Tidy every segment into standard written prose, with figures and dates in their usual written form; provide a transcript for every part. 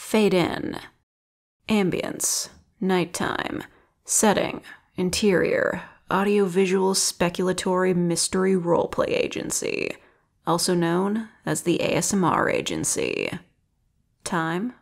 Fade in. Ambience. Nighttime. Setting. Interior. Audiovisual speculatory mystery roleplay agency. Also known as the ASMR agency. Time?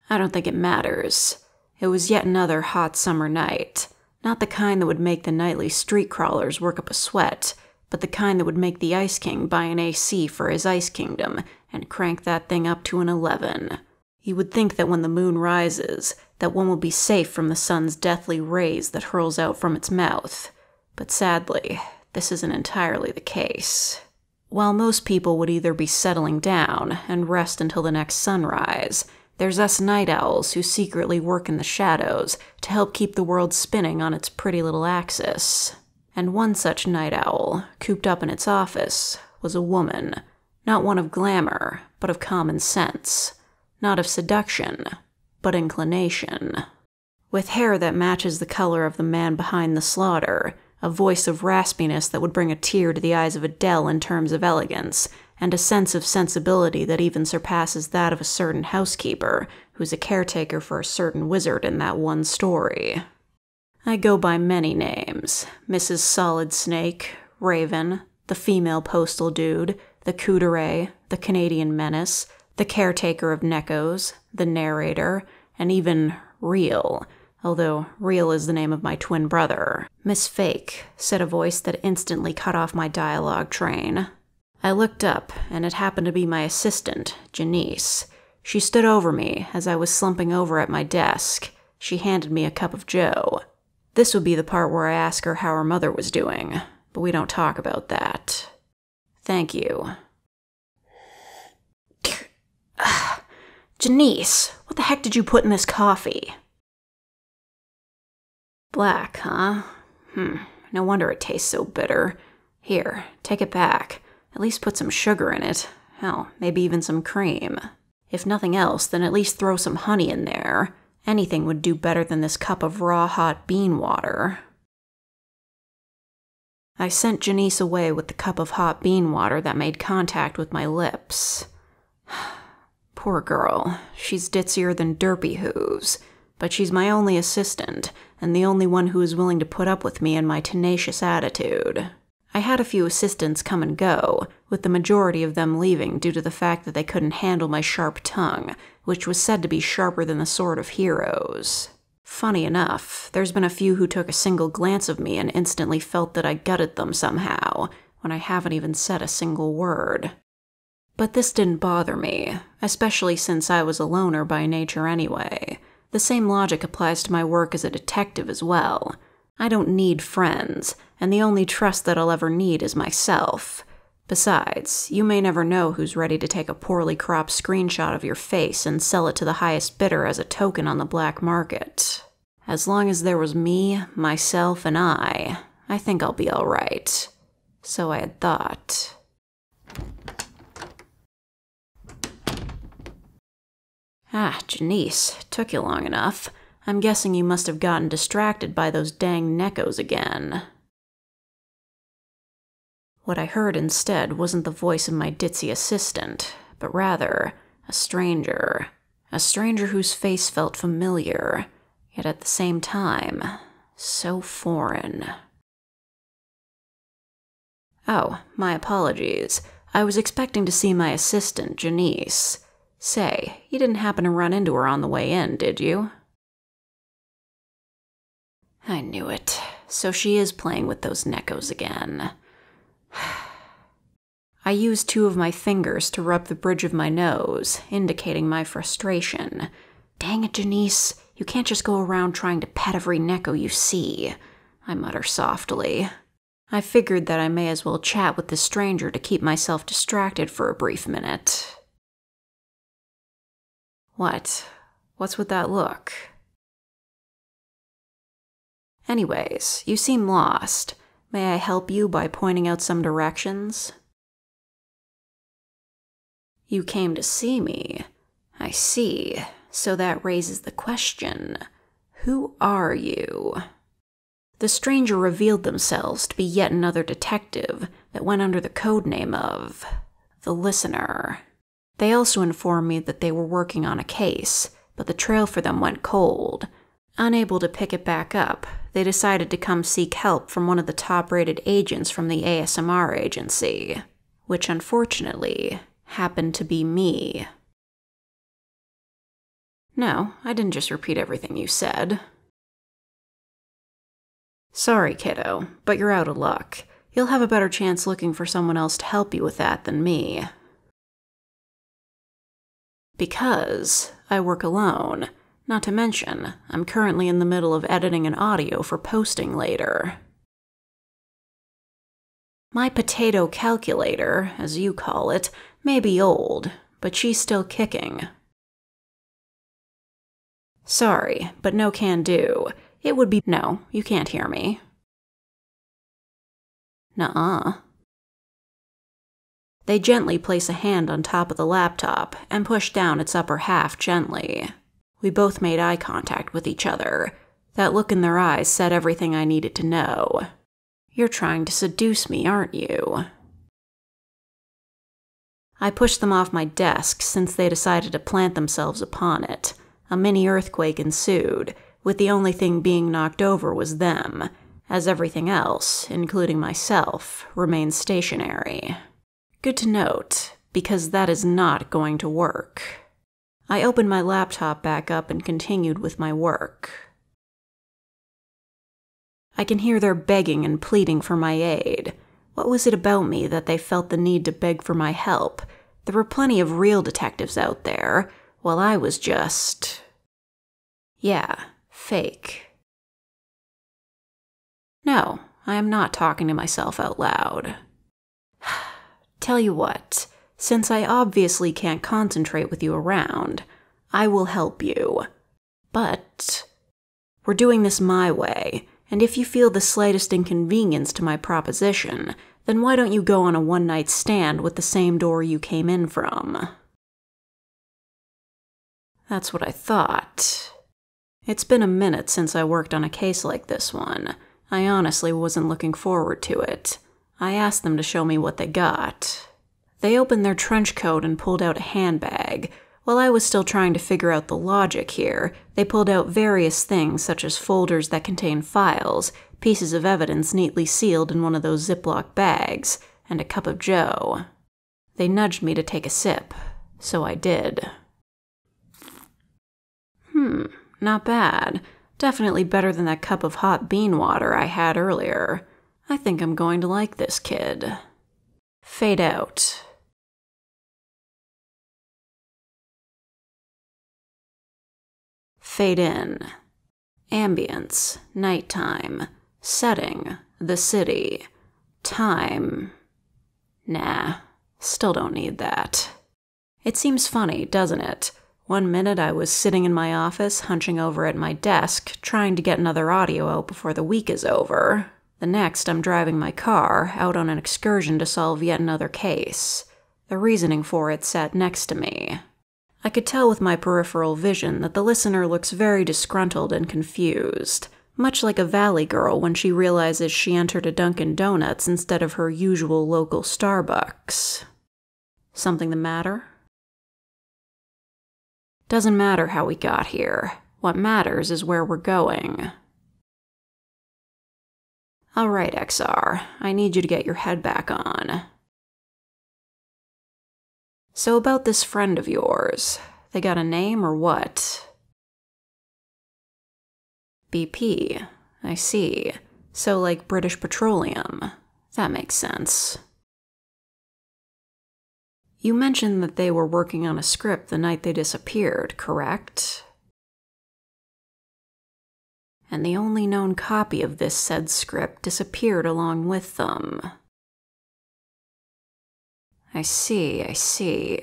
I don't think it matters. It was yet another hot summer night. Not the kind that would make the nightly street crawlers work up a sweat, but the kind that would make the Ice King buy an AC for his Ice Kingdom and crank that thing up to an 11. You would think that when the moon rises, that one will be safe from the sun's deathly rays that hurls out from its mouth. But sadly, this isn't entirely the case. While most people would either be settling down and rest until the next sunrise, there's us night owls who secretly work in the shadows to help keep the world spinning on its pretty little axis. And one such night owl, cooped up in its office, was a woman. Not one of glamour, but of common sense. Not of seduction, but inclination. With hair that matches the color of the man behind the slaughter, a voice of raspiness that would bring a tear to the eyes of Adele in terms of elegance, and a sense of sensibility that even surpasses that of a certain housekeeper who's a caretaker for a certain wizard in that one story. I go by many names: Mrs. Solid Snake, Raven, the female postal dude, the Couteret, the Canadian Menace, the caretaker of Neckos, the narrator, and even Real, although Real is the name of my twin brother. Miss Fake, said a voice that instantly cut off my dialogue train. I looked up, and it happened to be my assistant, Janice. She stood over me as I was slumping over at my desk. She handed me a cup of joe. This would be the part where I ask her how her mother was doing, but we don't talk about that. Thank you. Janice, what the heck did you put in this coffee? Black, huh? No wonder it tastes so bitter. Here, take it back. At least put some sugar in it. Hell, maybe even some cream. If nothing else, then at least throw some honey in there. Anything would do better than this cup of raw hot bean water. I sent Janice away with the cup of hot bean water that made contact with my lips. Poor girl, she's ditzier than Derpy Hooves, but she's my only assistant, and the only one who is willing to put up with me and my tenacious attitude. I had a few assistants come and go, with the majority of them leaving due to the fact that they couldn't handle my sharp tongue, which was said to be sharper than the sword of heroes. Funny enough, there's been a few who took a single glance of me and instantly felt that I gutted them somehow, when I haven't even said a single word. But this didn't bother me, especially since I was a loner by nature anyway. The same logic applies to my work as a detective as well. I don't need friends, and the only trust that I'll ever need is myself. Besides, you may never know who's ready to take a poorly cropped screenshot of your face and sell it to the highest bidder as a token on the black market. As long as there was me, myself, and I think I'll be all right. So I had thought. Janice, took you long enough. I'm guessing you must have gotten distracted by those dang Neckos again. What I heard instead wasn't the voice of my ditzy assistant, but rather a stranger. A stranger whose face felt familiar, yet at the same time, so foreign. Oh, my apologies. I was expecting to see my assistant, Janice. Say, you didn't happen to run into her on the way in, did you? I knew it. So she is playing with those Neckos again. I used 2 of my fingers to rub the bridge of my nose, indicating my frustration. Dang it, Janice. You can't just go around trying to pet every Necko you see, I mutter softly. I figured that I may as well chat with the stranger to keep myself distracted for a brief minute. What? What's with that look? Anyways, you seem lost. May I help you by pointing out some directions? You came to see me. I see. So that raises the question. Who are you? The stranger revealed themselves to be yet another detective that went under the codename of the Listener. They also informed me that they were working on a case, but the trail for them went cold. Unable to pick it back up, they decided to come seek help from one of the top-rated agents from the ASMR agency, which unfortunately happened to be me. No, I didn't just repeat everything you said. Sorry, kiddo, but you're out of luck. You'll have a better chance looking for someone else to help you with that than me. Because I work alone. Not to mention, I'm currently in the middle of editing an audio for posting later. My potato calculator, as you call it, may be old, but she's still kicking. Sorry, but no can do. It would be— No, you can't hear me. Nuh-uh. They gently place a hand on top of the laptop and push down its upper half gently. We both made eye contact with each other. That look in their eyes said everything I needed to know. You're trying to seduce me, aren't you? I pushed them off my desk since they decided to plant themselves upon it. A mini earthquake ensued, with the only thing being knocked over was them, as everything else, including myself, remained stationary. Good to note, because that is not going to work. I opened my laptop back up and continued with my work. I can hear their begging and pleading for my aid. What was it about me that they felt the need to beg for my help? There were plenty of real detectives out there, while I was just— yeah, fake. No, I am not talking to myself out loud. Tell you what, since I obviously can't concentrate with you around, I will help you. But we're doing this my way, and if you feel the slightest inconvenience to my proposition, then why don't you go on a one-night stand with the same door you came in from? That's what I thought. It's been a minute since I worked on a case like this one. I honestly wasn't looking forward to it. I asked them to show me what they got. They opened their trench coat and pulled out a handbag. While I was still trying to figure out the logic here, they pulled out various things such as folders that contain files, pieces of evidence neatly sealed in one of those Ziploc bags, and a cup of joe. They nudged me to take a sip, so I did. Not bad. Definitely better than that cup of hot bean water I had earlier. I think I'm going to like this kid. Fade out. Fade in. Ambience, nighttime. Setting, the city. Time. Nah, still don't need that. It seems funny, doesn't it? One minute I was sitting in my office, hunching over at my desk, trying to get another audio out before the week is over. The next, I'm driving my car, out on an excursion to solve yet another case. The reasoning for it sat next to me. I could tell with my peripheral vision that the listener looks very disgruntled and confused, much like a valley girl when she realizes she entered a Dunkin' Donuts instead of her usual local Starbucks. Something the matter? Doesn't matter how we got here. What matters is where we're going. Alright, XR, I need you to get your head back on. So about this friend of yours, they got a name or what? BP, I see. So like British Petroleum. That makes sense. You mentioned that they were working on a script the night they disappeared, correct? And the only known copy of this said script disappeared along with them. I see.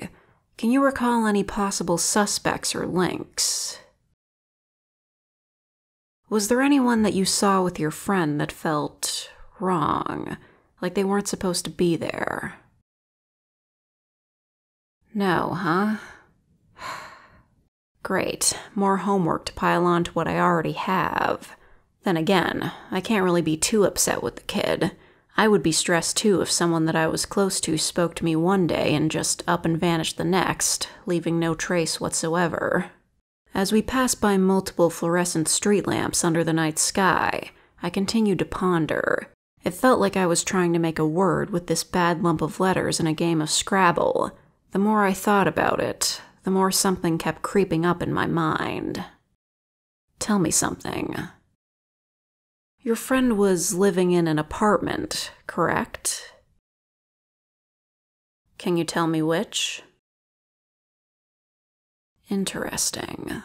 Can you recall any possible suspects or links? Was there anyone that you saw with your friend that felt wrong, like they weren't supposed to be there? No, huh? Great, more homework to pile on to what I already have. Then again, I can't really be too upset with the kid. I would be stressed too if someone that I was close to spoke to me one day and just up and vanished the next, leaving no trace whatsoever. As we passed by multiple fluorescent street lamps under the night sky, I continued to ponder. It felt like I was trying to make a word with this bad lump of letters in a game of Scrabble. The more I thought about it, the more something kept creeping up in my mind. Tell me something. Your friend was living in an apartment, correct? Can you tell me which? Interesting.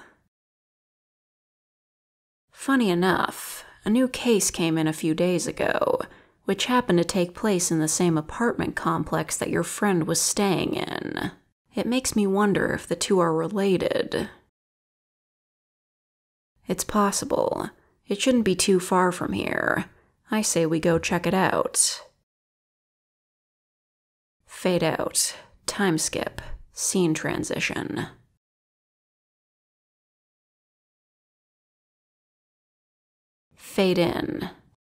Funny enough, a new case came in a few days ago, which happened to take place in the same apartment complex that your friend was staying in. It makes me wonder if the two are related. It's possible. It shouldn't be too far from here. I say we go check it out. Fade out. Time skip. Scene transition. Fade in.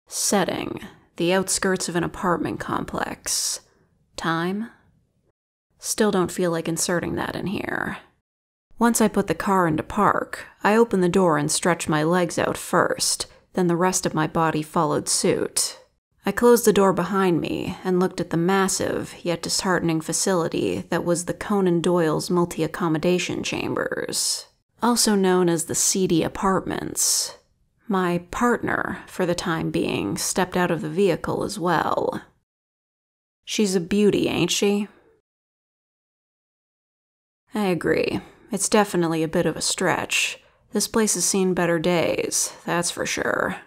Setting. The outskirts of an apartment complex. Time? Still don't feel like inserting that in here. Once I put the car into park, I opened the door and stretched my legs out first, then the rest of my body followed suit. I closed the door behind me and looked at the massive, yet disheartening facility that was the Conan Doyle's multi-accommodation chambers, also known as the seedy apartments. My partner, for the time being, stepped out of the vehicle as well. She's a beauty, ain't she? I agree. It's definitely a bit of a stretch. This place has seen better days, that's for sure.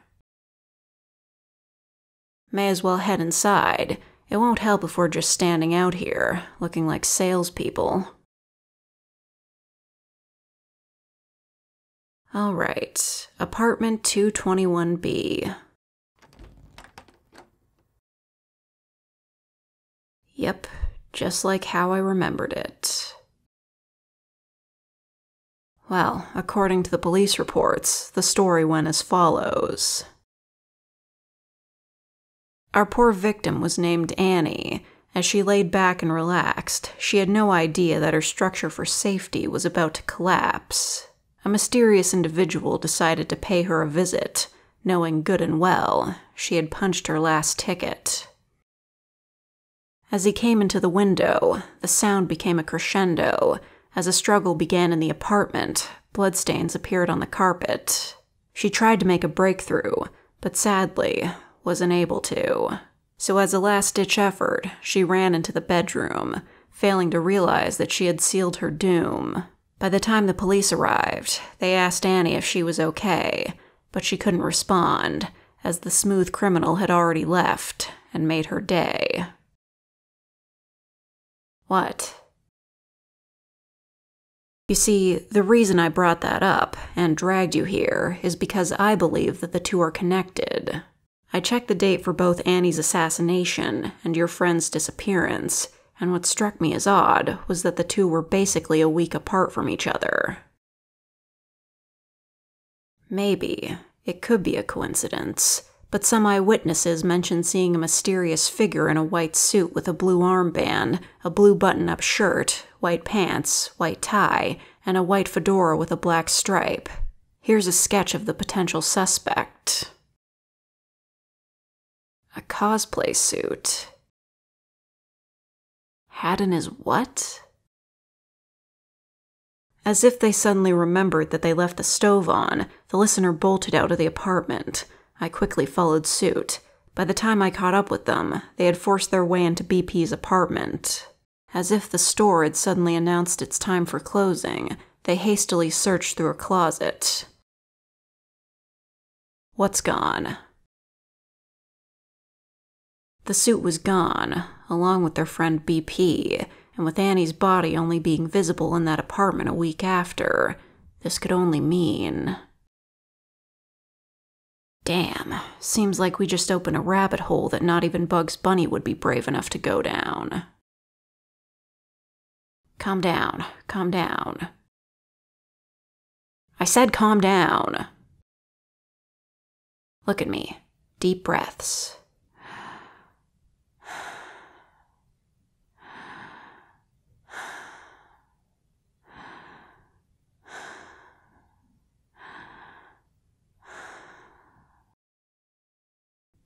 May as well head inside. It won't help if we're just standing out here, looking like salespeople. All right, apartment 221B. Yep, just like how I remembered it. Well, according to the police reports, the story went as follows. Our poor victim was named Annie. As she laid back and relaxed, she had no idea that her structure for safety was about to collapse. A mysterious individual decided to pay her a visit, knowing good and well she had punched her last ticket. As he came into the window, the sound became a crescendo. As a struggle began in the apartment, bloodstains appeared on the carpet. She tried to make a breakthrough, but sadly, was unable to. So as a last-ditch effort, she ran into the bedroom, failing to realize that she had sealed her doom. By the time the police arrived, they asked Annie if she was okay, but she couldn't respond, as the smooth criminal had already left and made her day. What? You see, the reason I brought that up and dragged you here is because I believe that the two are connected. I checked the date for both Annie's assassination and your friend's disappearance, and what struck me as odd was that the two were basically a week apart from each other. Maybe. It could be a coincidence, but some eyewitnesses mentioned seeing a mysterious figure in a white suit with a blue armband, a blue button-up shirt, white pants, white tie, and a white fedora with a black stripe. Here's a sketch of the potential suspect. A cosplay suit. Had in his what? As if they suddenly remembered that they left the stove on, the listener bolted out of the apartment. I quickly followed suit. By the time I caught up with them, they had forced their way into BP's apartment. As if the store had suddenly announced its time for closing, they hastily searched through a closet. What's gone? The suit was gone, along with their friend BP, and with Annie's body only being visible in that apartment a week after, this could only mean... Damn, seems like we just opened a rabbit hole that not even Bugs Bunny would be brave enough to go down. Calm down, calm down. I said calm down. Look at me. Deep breaths.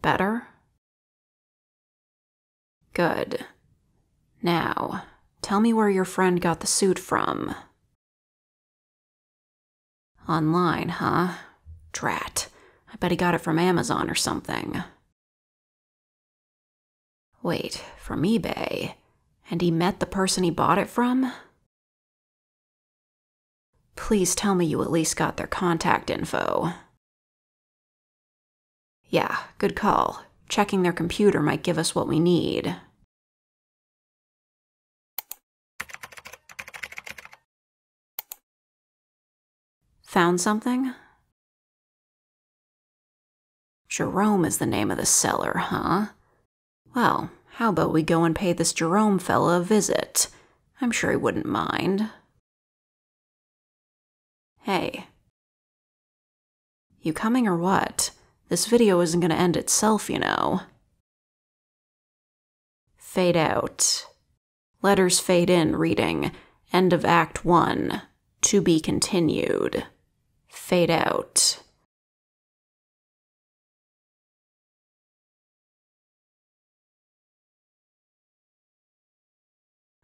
Better? Good. Now, tell me where your friend got the suit from. Online, huh? Drat. I bet he got it from Amazon or something. Wait, from eBay? And he met the person he bought it from? Please tell me you at least got their contact info. Yeah, good call. Checking their computer might give us what we need. Found something? Jerome is the name of the seller, huh? Well, how about we go and pay this Jerome fella a visit? I'm sure he wouldn't mind. Hey. You coming or what? This video isn't gonna end itself, you know. Fade out. Letters fade in reading, End of Act 1, to be continued. Fade out.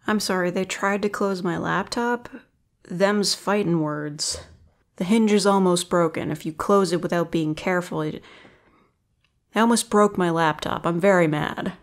I'm sorry, they tried to close my laptop? Them's fightin' words. The hinge is almost broken. If you close it without being careful, I almost broke my laptop. I'm very mad.